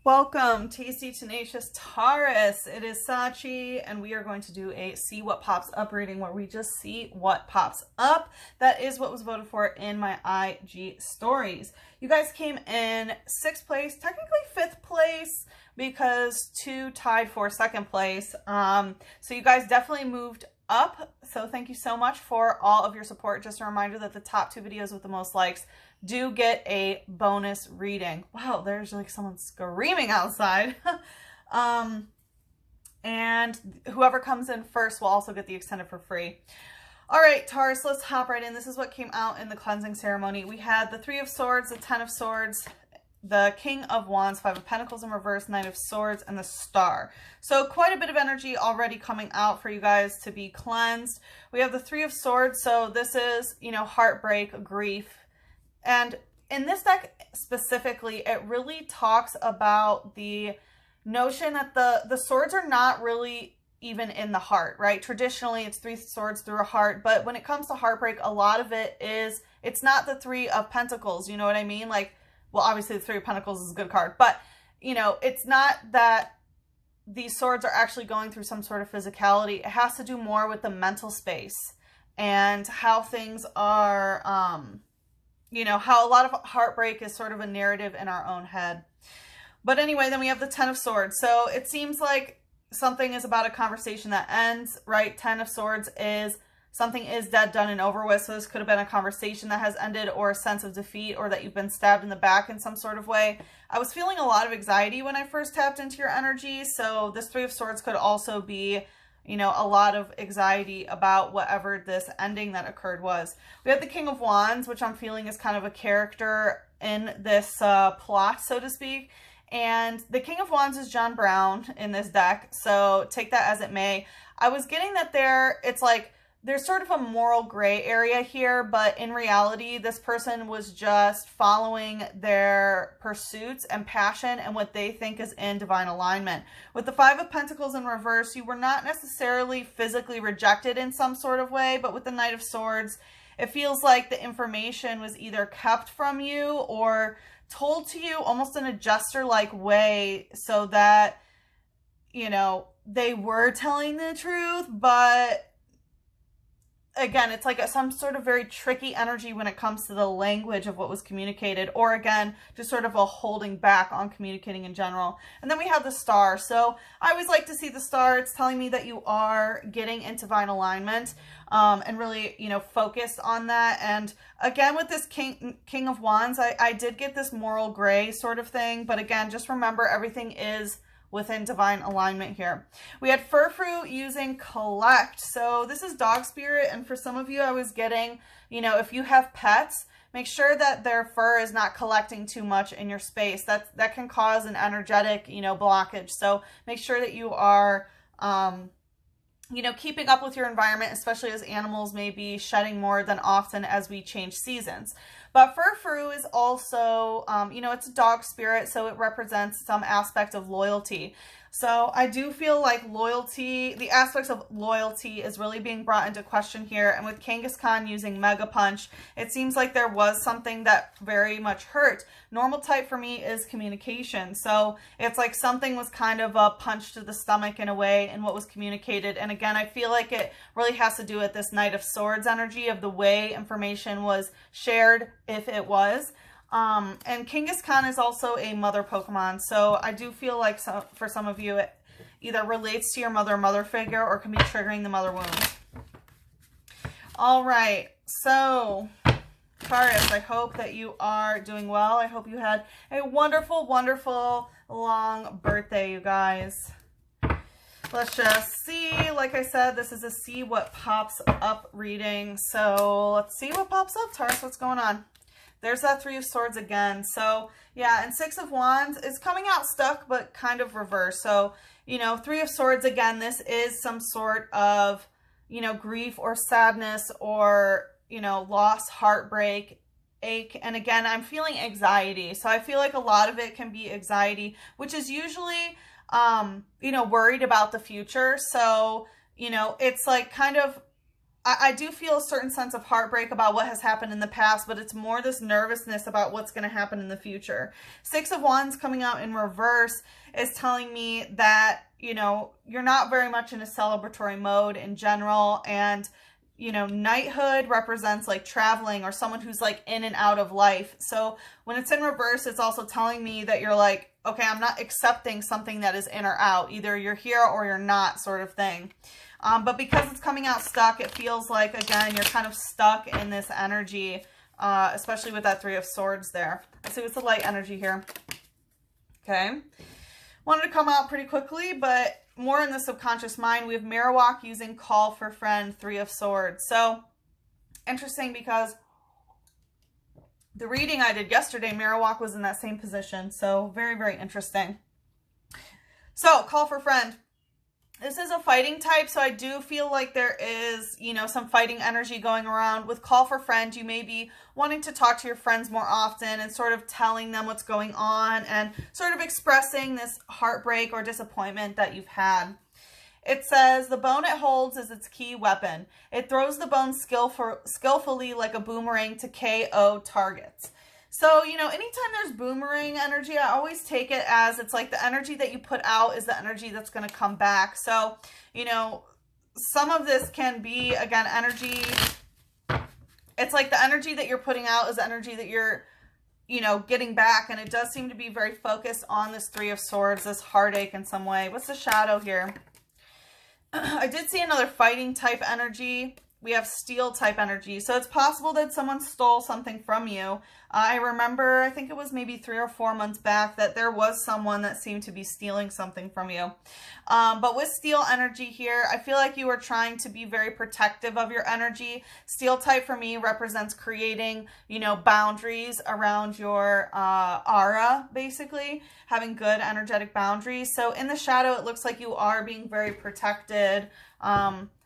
Welcome, Tasty Tenacious Taurus. It is Sachi, and we are going to do a See What Pops Up reading where we just see what pops up. That is what was voted for in my IG stories. You guys came in 6th place, technically 5th place, because 2 tied for 2nd place. So you guys definitely moved up. So thank you so much for all of your support. Just a reminder that the top 2 videos with the most likes do get a bonus reading. Wow, there's like someone screaming outside. And whoever comes in first will also get the extended for free. All right, Taurus, let's hop right in. This is what came out in the cleansing ceremony. We had the 3 of Swords, the 10 of Swords, the King of Wands, 5 of Pentacles in reverse, 9 of Swords, and the Star. So quite a bit of energy already coming out for you guys to be cleansed. We have the 3 of Swords. So this is, heartbreak, grief. And in this deck specifically, it really talks about the notion that the swords are not really even in the heart, right? Traditionally, it's 3 swords through a heart. But when it comes to heartbreak, a lot of it is, it's not the 3 of Pentacles. You know what I mean? Like, well, obviously the 3 of Pentacles is a good card. But, it's not that these swords are actually going through some sort of physicality. It has to do more with the mental space and how things are... how a lot of heartbreak is sort of a narrative in our own head. But anyway, then we have the 10 of Swords. So it seems like something is about a conversation that ends, right? 10 of Swords is something is dead, done, and over with. So this could have been a conversation that has ended, or a sense of defeat, or that you've been stabbed in the back in some sort of way. I was feeling a lot of anxiety when I first tapped into your energy. So this 3 of Swords could also be a lot of anxiety about whatever this ending that occurred was. We have the King of Wands, which I'm feeling is kind of a character in this plot, so to speak. And the King of Wands is John Brown in this deck, so take that as it may. I was getting that there's sort of a moral gray area here, but in reality, this person was just following their pursuits and passion and what they think is in divine alignment. With the 5 of Pentacles in reverse, you were not necessarily physically rejected in some sort of way, but with the Knight of Swords, it feels like the information was either kept from you or told to you almost in a jester-like way so that, they were telling the truth, but... Again, it's like some sort of very tricky energy when it comes to the language of what was communicated, or again, just sort of a holding back on communicating in general. And then we have the Star. So I always like to see the Star. It's telling me that you are getting into divine alignment and really, focused on that. And again, with this King of Wands, I did get this moral gray sort of thing. But again, just remember everything is within divine alignment here. We had Furfru using collect. So this is dog spirit. And for some of you, I was getting, if you have pets, make sure that their fur is not collecting too much in your space. That can cause an energetic, blockage. So make sure that you are, keeping up with your environment, especially as animals may be shedding more than often as we change seasons. But Furfru is also, it's a dog spirit, so it represents some aspect of loyalty. So I do feel like loyalty, the aspects of loyalty is really being brought into question here. And with Kangaskhan using Mega Punch, it seems like there was something that very much hurt. Normal type for me is communication. So it's like something was kind of a punch to the stomach in a way in what was communicated. And again, I feel like it really has to do with this Knight of Swords energy of the way information was shared, if it was. And Kangaskhan is also a mother Pokemon, so I do feel like for some of you it either relates to your mother figure or can be triggering the mother wound. All right, so Taurus, I hope that you are doing well. I hope you had a wonderful, wonderful long birthday, you guys. Let's just see. Like I said, this is a See What Pops Up reading, so let's see what pops up. Taurus, what's going on? There's that 3 of Swords again. So yeah, and 6 of Wands is coming out stuck, but kind of reverse. So, 3 of Swords again, this is some sort of, grief or sadness or, loss, heartbreak, ache. And again, I'm feeling anxiety. So I feel like a lot of it can be anxiety, which is usually, worried about the future. So, it's like kind of I do feel a certain sense of heartbreak about what has happened in the past, but it's more this nervousness about what's going to happen in the future. Six of Wands coming out in reverse is telling me that, you know, you're not very much in a celebratory mode in general. And, you know, knighthood represents like traveling or someone who's like in and out of life. So when it's in reverse, it's also telling me that you're like, okay, I'm not accepting something that is in or out. Either you're here or you're not, sort of thing. But because it's coming out stuck, it feels like, again, you're kind of stuck in this energy, especially with that Three of Swords there. Let's see what's the light energy here. Okay. Wanted to come out pretty quickly, but more in the subconscious mind. We have Mirror Walk using Call for Friend, Three of Swords. So, interesting because the reading I did yesterday, Mirror Walk was in that same position. So, very, very interesting. So, Call for Friend. This is a fighting type, so I do feel like there is, you know, some fighting energy going around. With Call for Friend, you may be wanting to talk to your friends more often and sort of telling them what's going on and sort of expressing this heartbreak or disappointment that you've had. It says, the bone it holds is its key weapon. It throws the bone skillfully like a boomerang to KO targets. So, you know, anytime there's boomerang energy, I always take it as it's like the energy that you put out is the energy that's going to come back. So, you know, some of this can be, again, energy. It's like the energy that you're putting out is the energy that you're, you know, getting back. And it does seem to be very focused on this Three of Swords, this heartache in some way. What's the shadow here? I did see another fighting type energy. We have steel type energy. So it's possible that someone stole something from you. I remember, I think it was maybe 3 or 4 months back that there was someone that seemed to be stealing something from you. But with steel energy here, I feel like you are trying to be very protective of your energy. Steel type for me represents creating, you know, boundaries around your aura, basically. Having good energetic boundaries. So in the shadow, it looks like you are being very protected.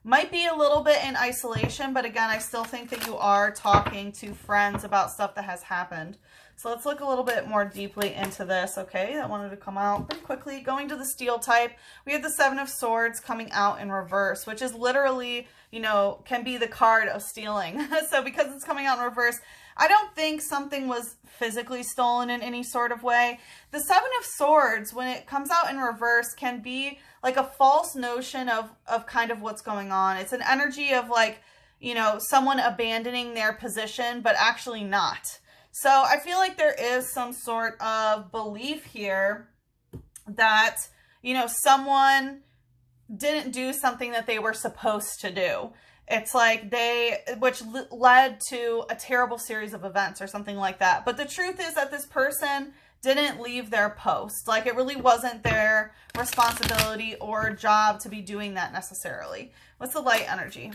Might be a little bit in isolation, but again, I still think that you are talking to friends about stuff that has happened. So let's look a little bit more deeply into this, okay? That wanted to come out pretty quickly. Going to the steel type, we have the Seven of Swords coming out in reverse, which is literally, you know, can be the card of stealing. So because it's coming out in reverse, I don't think something was physically stolen in any sort of way. The Seven of Swords, when it comes out in reverse, can be like a false notion of kind of what's going on. It's an energy of like, you know, someone abandoning their position, but actually not. So I feel like there is some sort of belief here that, you know, someone didn't do something that they were supposed to do. It's like which led to a terrible series of events or something like that. But the truth is that this person didn't leave their post. Like, it really wasn't their responsibility or job to be doing that necessarily. What's the light energy?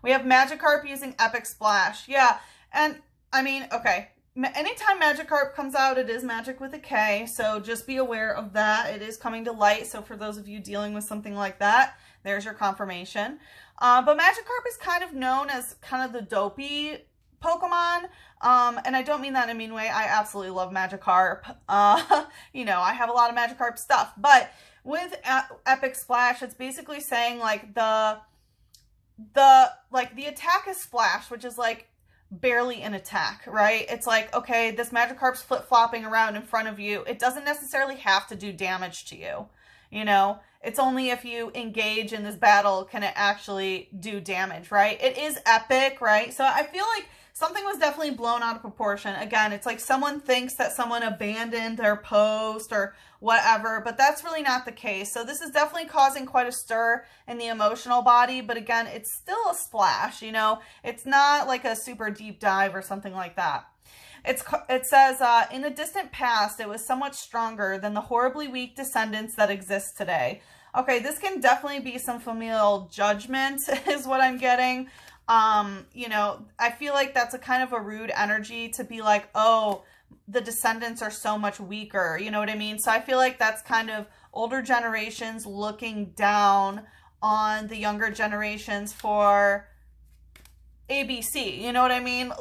We have Magikarp using Epic Splash. Yeah, and I mean, okay. Anytime Magikarp comes out, it is magic with a K, so just be aware of that. It is coming to light, so for those of you dealing with something like that, there's your confirmation. But Magikarp is kind of known as kind of the dopey Pokemon, and I don't mean that in a mean way. I absolutely love Magikarp. You know, I have a lot of Magikarp stuff, but with Epic Splash, it's basically saying like the attack is Splash, which is like barely an attack, right? It's like, okay, this Magikarp's flip-flopping around in front of you. It doesn't necessarily have to do damage to you, you know? It's only if you engage in this battle can it actually do damage, right? It is epic, right? So I feel like something was definitely blown out of proportion. Again, it's like someone thinks that someone abandoned their post or whatever, but that's really not the case. So this is definitely causing quite a stir in the emotional body, but again, it's still a splash, you know? It's not like a super deep dive or something like that. It says, in the distant past, it was somewhat stronger than the horribly weak descendants that exist today. Okay, this can definitely be some familial judgment is what I'm getting. You know, I feel like that's a kind of a rude energy to be like, oh, the descendants are so much weaker. You know what I mean? So I feel like that's kind of older generations looking down on the younger generations for ABC. You know what I mean?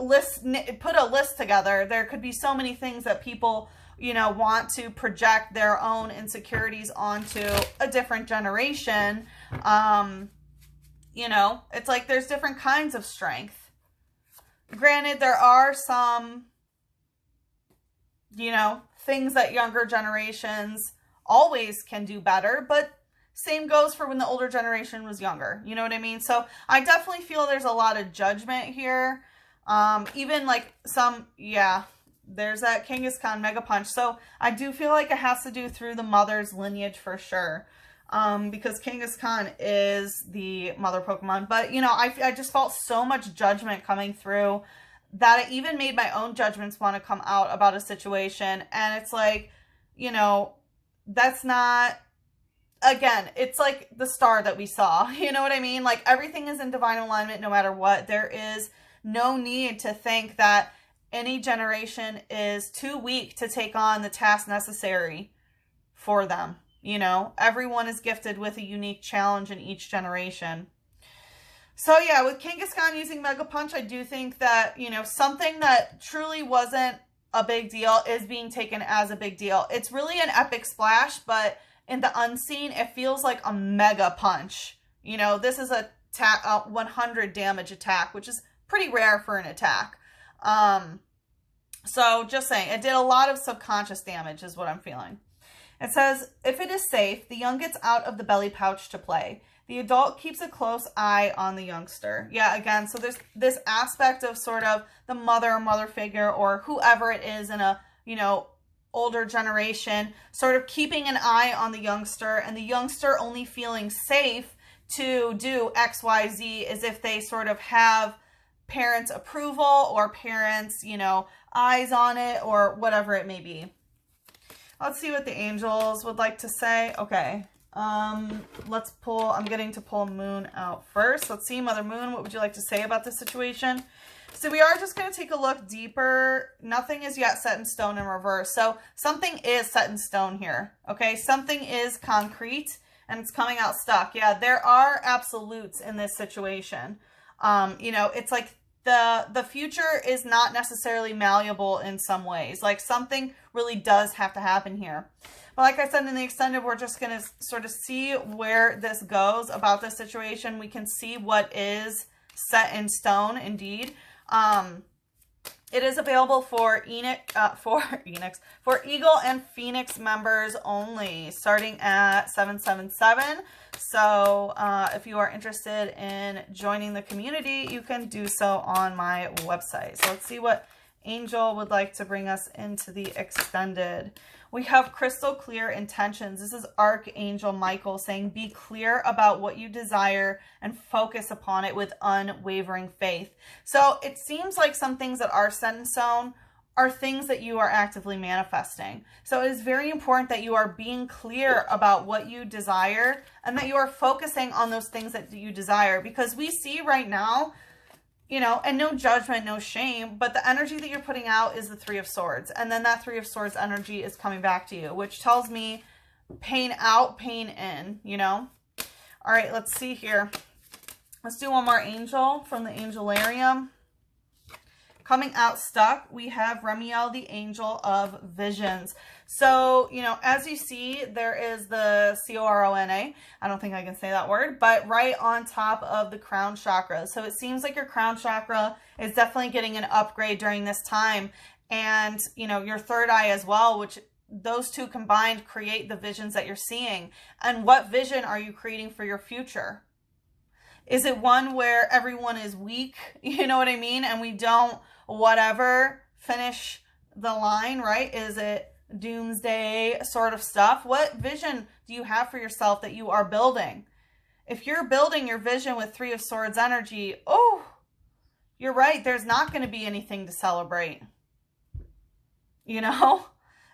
Put a list together. There could be so many things that people, you know, want to project their own insecurities onto a different generation. You know, it's like there's different kinds of strength. Granted, there are some, you know, things that younger generations always can do better, but same goes for when the older generation was younger. You know what I mean? So I definitely feel there's a lot of judgment here. Even like some, yeah, there's that Kangaskhan Mega Punch. So I do feel like it has to do through the mother's lineage for sure. Because Kangaskhan is the mother Pokemon. But, you know, I just felt so much judgment coming through that it even made my own judgments want to come out about a situation. And it's like, you know, that's not, again, it's like the star that we saw. You know what I mean? Like, everything is in divine alignment no matter what. There is no need to think that any generation is too weak to take on the task necessary for them. You know, everyone is gifted with a unique challenge in each generation. So yeah, with Kangaskhan using Mega Punch, I do think that, you know, something that truly wasn't a big deal is being taken as a big deal. It's really an epic splash, but in the unseen, it feels like a Mega Punch. You know, this is a 100 damage attack, which is pretty rare for an attack. So just saying, it did a lot of subconscious damage is what I'm feeling. It says, if it is safe, the young gets out of the belly pouch to play. The adult keeps a close eye on the youngster. Yeah, again, so there's this aspect of sort of the mother or mother figure or whoever it is in a, you know, older generation, sort of keeping an eye on the youngster, and the youngster only feeling safe to do X, Y, Z as if they sort of have parents' approval or parents, you know, eyes on it or whatever it may be. Let's see what the angels would like to say. Okay. Let's pull, I'm getting to pull Moon out first. Let's see, Mother Moon, what would you like to say about this situation? So we are just going to take a look deeper. Nothing is yet set in stone in reverse. So something is set in stone here. Okay. Something is concrete and it's coming out stuck. Yeah. There are absolutes in this situation. You know, it's like the future is not necessarily malleable in some ways. Like something really does have to happen here. But like I said, in the extended, we're just going to sort of see where this goes about this situation. We can see what is set in stone, indeed. It is available for Eagle and Phoenix members only, starting at $777. So if you are interested in joining the community, you can do so on my website. So let's see what Angel would like to bring us into the extended. We have crystal clear intentions. This is Archangel Michael saying, be clear about what you desire and focus upon it with unwavering faith. So it seems like some things that are set in stone are things that you are actively manifesting. So it is very important that you are being clear about what you desire and that you are focusing on those things that you desire, because we see right now, you know, and no judgment, no shame, but the energy that you're putting out is the Three of Swords. And then that Three of Swords energy is coming back to you, which tells me pain out, pain in, you know? All right, let's see here. Let's do one more angel from the Angelarium. Coming out stuck, we have Remiel, the Angel of Visions. So, you know, as you see, there is the Corona. I don't think I can say that word, but right on top of the crown chakra. So it seems like your crown chakra is definitely getting an upgrade during this time. And, you know, your third eye as well, which those two combined create the visions that you're seeing. And what vision are you creating for your future? Is it one where everyone is weak? You know what I mean? And we don't whatever finish the line, right? Is it doomsday sort of stuff? What vision do you have for yourself that you are building? If you're building your vision with Three of Swords energy, oh, you're right. There's not going to be anything to celebrate. You know,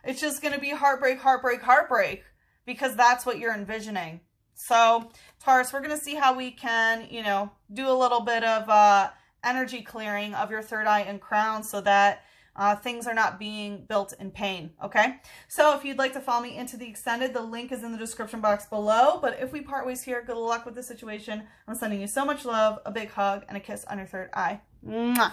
it's just going to be heartbreak, heartbreak, heartbreak, because that's what you're envisioning. So Taurus, we're going to see how we can, you know, do a little bit of energy clearing of your third eye and crown so that things are not being built in pain, okay? So if you'd like to follow me into the extended, the link is in the description box below. But if we part ways here, good luck with the situation. I'm sending you so much love, a big hug, and a kiss on your third eye. Mwah.